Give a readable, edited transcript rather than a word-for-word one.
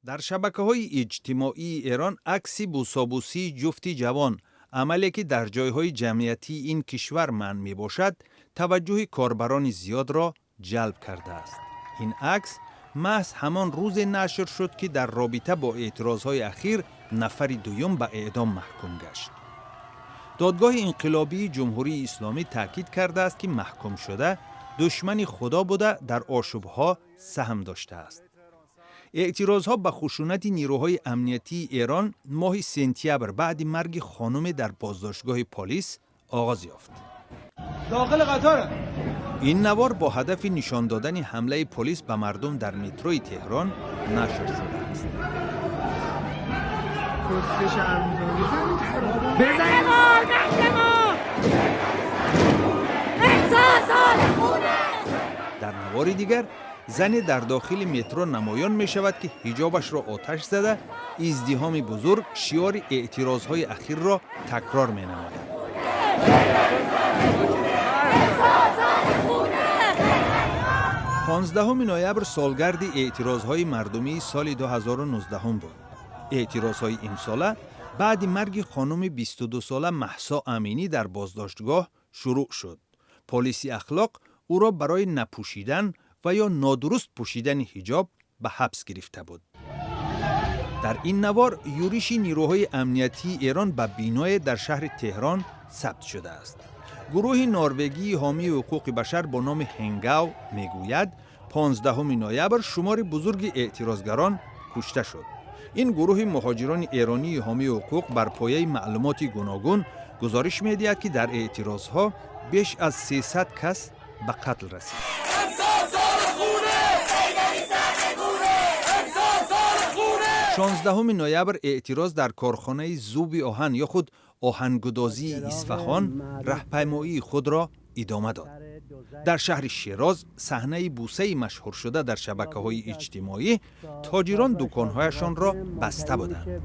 در شبکه‌های اجتماعی ایران عکسی بوسابوسی جفتی جوان، عملی که در جایهای جمعیتی این کشور منع می باشد، توجه کاربران زیاد را جلب کرده است. این عکس محض همان روز نشر شد که در رابطه با اعتراضهای اخیر نفر دوم به اعدام محکوم گشت. دادگاه انقلابی جمهوری اسلامی تاکید کرده است که محکوم شده دشمن خدا بوده در آشوب‌ها سهم داشته است. اعتراضها به خشونت نیروهای امنیتی ایران ماه سپتامبر بعد مرگ خانم در بازداشتگاه پلیس آغاز یافت. داخل قطار این نوار با هدف نشان دادن حمله پلیس به مردم در متروی تهران نشر شده است. در نوار دیگر زن در داخل مترو نمایان می شود که حجابش را آتش زده، ازدحام بزرگ شعار اعتراضهای اخیر را تکرار می نماید. 15 نوامبر سالگرد اعتراضهای مردمی سال 2019 بود. اعتراضهای امساله بعد مرگ خانم 22 ساله مهسا امینی در بازداشتگاه شروع شد. پلیس اخلاق او را برای نپوشیدن و یا نادرست پوشیدن حجاب به حبس گرفته بود. در این نوار یورش نیروهای امنیتی ایران به بینای در شهر تهران ثبت شده است. گروه نروژی حامی حقوق بشر با نام هنگاو میگوید 15 نوامبر شمار بزرگ اعتراضگران کشته شد. این گروه مهاجران ایرانی حامی حقوق بر پایه معلومات گوناگون گزارش می‌دهد که در اعتراضها بیش از 300 کس به قتل رسید. 16 نوامبر اعتراض در کارخانه ذوب آهن یا خود آهنگدازی اصفهان راهپیمایی خود را ادامه داد. در شهر شیراز صحنه بوسه مشهور شده در شبکه‌های اجتماعی، تاجران دکان‌هایشان را بسته بودند.